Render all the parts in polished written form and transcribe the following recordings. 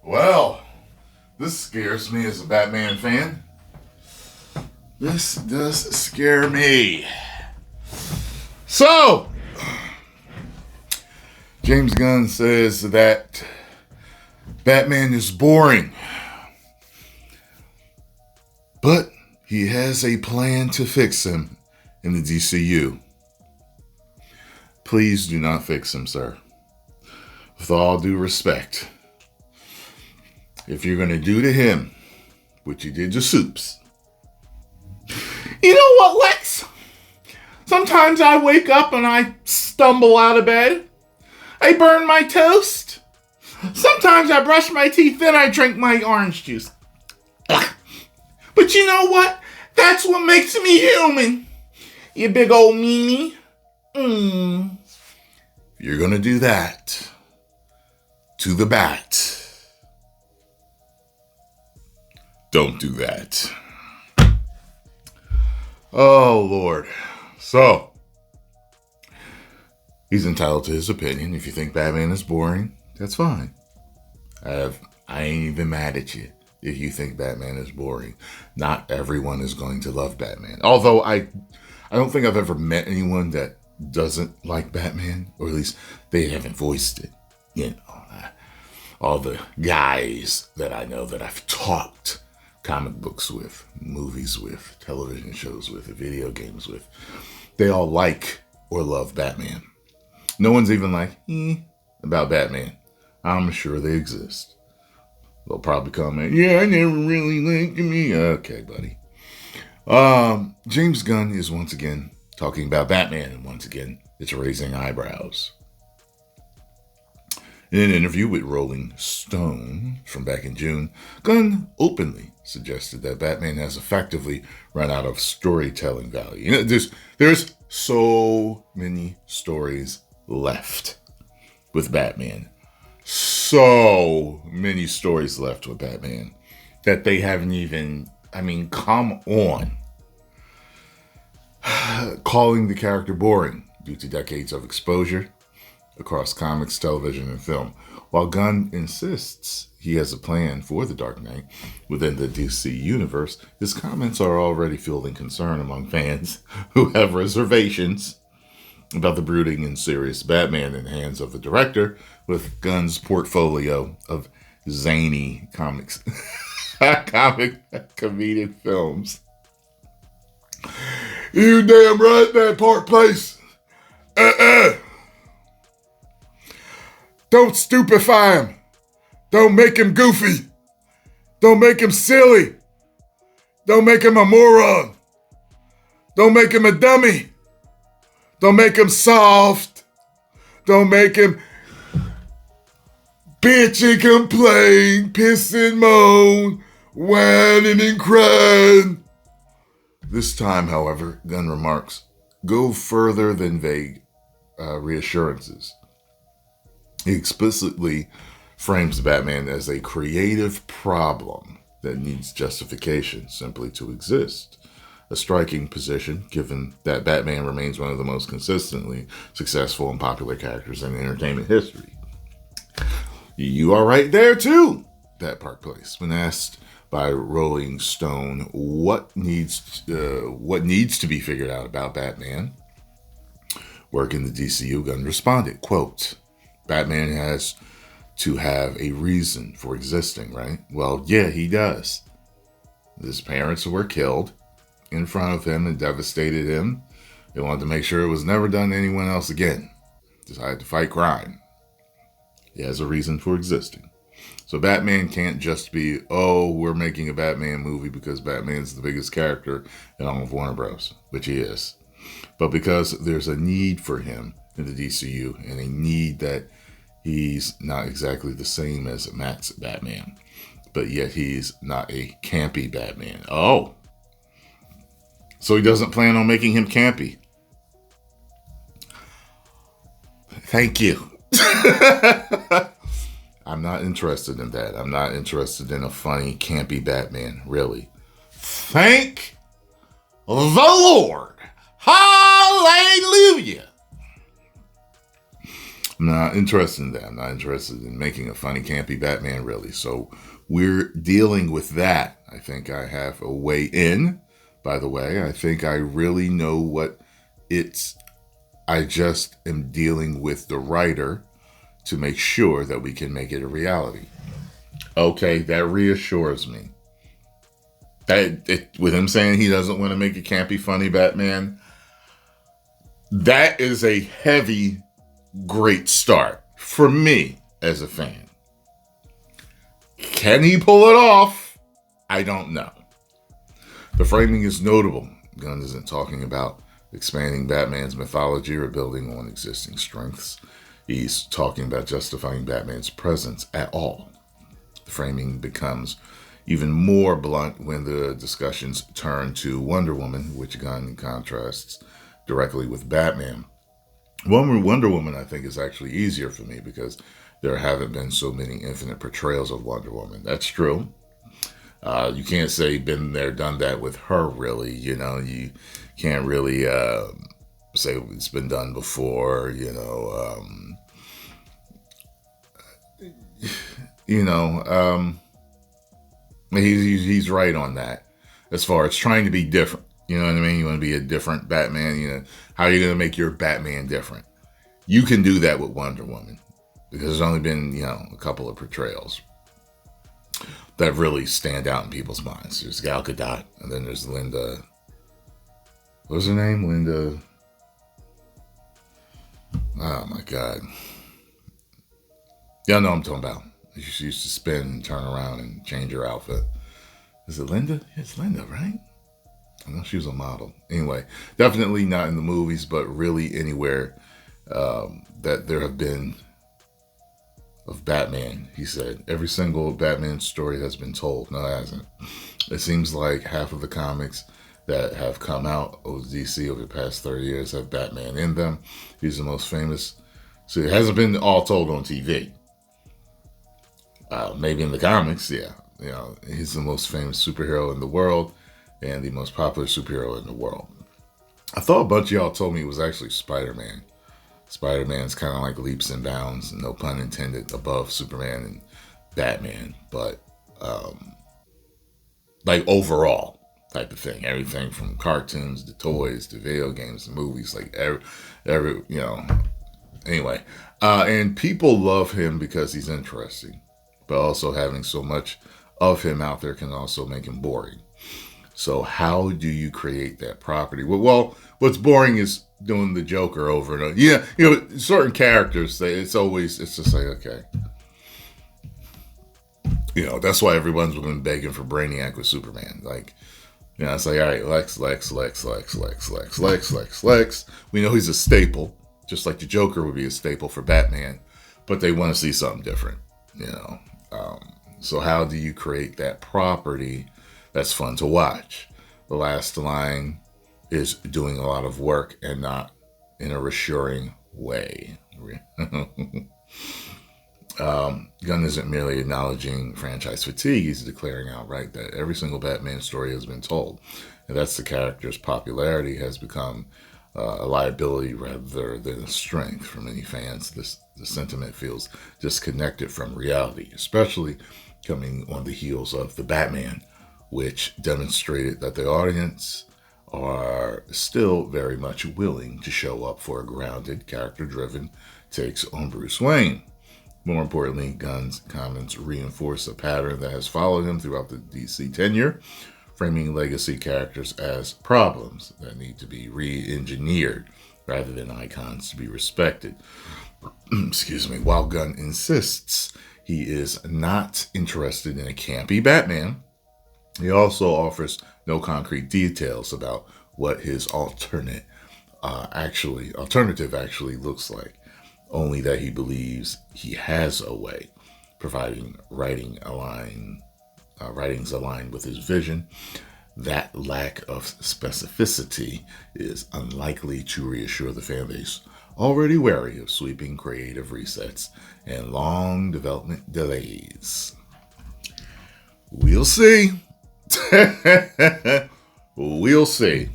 Well, this scares me as a Batman fan. This does scare me. So, James Gunn says that Batman is boring. But he has a plan to fix him in the DCU. Please do not fix him, sir. With all due respect. If you're going to do to him what you did to Soups. You know what, Lex? Sometimes I wake up and I stumble out of bed. I burn my toast. Sometimes I brush my teeth, then I drink my orange juice. But you know what? That's what makes me human. You big old meanie. If you're going to do that to the Bat, don't do that. Oh, Lord. So, he's entitled to his opinion. If you think Batman is boring, that's fine. I ain't even mad at you if you think Batman is boring. Not everyone is going to love Batman. Although I don't think I've ever met anyone that doesn't like Batman, or at least they haven't voiced it. You know, all the guys that I know that I've talked comic books with, movies with, television shows with, video games with, they all like or love Batman. No one's even like, about Batman. I'm sure they exist. They'll probably comment, yeah, I never really liked me. Okay, buddy. James Gunn is once again talking about Batman, and once again, it's raising eyebrows. In an interview with Rolling Stone from back in June, Gunn openly suggested that Batman has effectively run out of storytelling value. You know, there's so many stories left with Batman. So many stories left with Batman that they haven't even, come on. Calling the character boring due to decades of exposure across comics, television, and film. While Gunn insists he has a plan for the Dark Knight within the DC universe, his comments are already fueling concern among fans who have reservations about the brooding and serious Batman in the hands of the director, with Gunn's portfolio of zany comic comedic films. You damn right, that Park Place. Don't stupefy him. Don't make him goofy. Don't make him silly. Don't make him a moron. Don't make him a dummy. Don't make him soft. Don't make him bitch and complain, piss and moan, whining and crying. This time, however, Gunn remarks, go further than vague reassurances. He explicitly frames Batman as a creative problem that needs justification simply to exist. A striking position, given that Batman remains one of the most consistently successful and popular characters in entertainment history. You are right there too, that Park Place. When asked by Rolling Stone what needs to be figured out about Batman work in the DCU, Gunn responded, quote, Batman has to have a reason for existing, right? Well, yeah, he does. His parents were killed in front of him and devastated him. They wanted to make sure it was never done to anyone else again. Decided to fight crime. He has a reason for existing. So Batman can't just be, we're making a Batman movie because Batman's the biggest character in all of Warner Bros., which he is. But because there's a need for him in the DCU, and a need that he's not exactly the same as Matt's Batman, but yet he's not a campy Batman. Oh. So he doesn't plan on making him campy. Thank you. I'm not interested in that. I'm not interested in a funny, campy Batman, really. Thank the Lord. Hallelujah. I'm not interested in that. I'm not interested in making a funny, campy Batman, really. So we're dealing with that. I think I have a way in, by the way. I think I really know what it's. I just am dealing with the writer to make sure that we can make it a reality. Okay, that reassures me. With him saying he doesn't want to make a campy, funny Batman, that is a heavy, great start for me as a fan. Can he pull it off? I don't know. The framing is notable. Gunn isn't talking about expanding Batman's mythology or building on existing strengths. He's talking about justifying Batman's presence at all. The framing becomes even more blunt when the discussions turn to Wonder Woman, which Gunn contrasts directly with Batman. Wonder Woman, I think, is actually easier for me because there haven't been so many infinite portrayals of Wonder Woman. That's true. You can't say been there, done that with her, really. You can't really say it's been done before, he's right on that as far as trying to be different. You know what I mean? You want to be a different Batman. How are you going to make your Batman different? You can do that with Wonder Woman because there's only been, a couple of portrayals that really stand out in people's minds. There's Gal Gadot, and then there's Linda. What's her name? Linda. Oh my God. Y'all know what I'm talking about. She used to spin and turn around and change her outfit. Is it Linda? It's Linda, right? I know she was a model. Anyway, definitely not in the movies, but really anywhere that there have been of Batman. He said every single Batman story has been told. No, it hasn't. It seems like half of the comics that have come out of DC over the past 30 years have Batman in them. He's the most famous. So it hasn't been all told on TV. Maybe in the comics, yeah. He's the most famous superhero in the world and the most popular superhero in the world. I thought a bunch of y'all told me it was actually Spider-Man. Spider-Man's kind of like leaps and bounds, no pun intended, above Superman and Batman. But like overall type of thing, everything from cartoons to toys to video games to movies, like every Anyway, and people love him because he's interesting, but also having so much of him out there can also make him boring. So how do you create that property? Well, what's boring is doing the Joker over and over. Yeah, certain characters, it's just like, okay. That's why everyone's been begging for Brainiac with Superman. Like, it's like, all right, Lex. We know he's a staple, just like the Joker would be a staple for Batman, but they want to see something different, So how do you create that property that's fun to watch? The last line is doing a lot of work and not in a reassuring way. Gunn isn't merely acknowledging franchise fatigue, he's declaring outright that every single Batman story has been told. And that's the character's popularity has become a liability rather than a strength. For many fans, the sentiment feels disconnected from reality, especially coming on the heels of The Batman, which demonstrated that the audience are still very much willing to show up for a grounded, character-driven takes on Bruce Wayne. More importantly, Gunn's comments reinforce a pattern that has followed him throughout the DC tenure, framing legacy characters as problems that need to be re-engineered rather than icons to be respected. Excuse me. While Gunn insists he is not interested in a campy Batman, he also offers no concrete details about what his alternative actually looks like. Only that he believes he has a way, providing writings aligned with his vision. That lack of specificity is unlikely to reassure the fan base, already wary of sweeping creative resets and long development delays. We'll see. We'll see.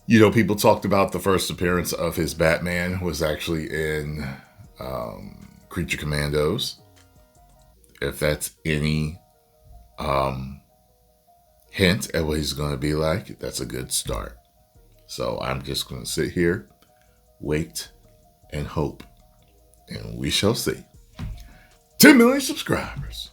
You know, people talked about the first appearance of his Batman was actually in Creature Commandos. If that's any hint at what he's going to be like, that's a good start. So I'm just going to sit here, wait, and hope. And we shall see. 10 million subscribers.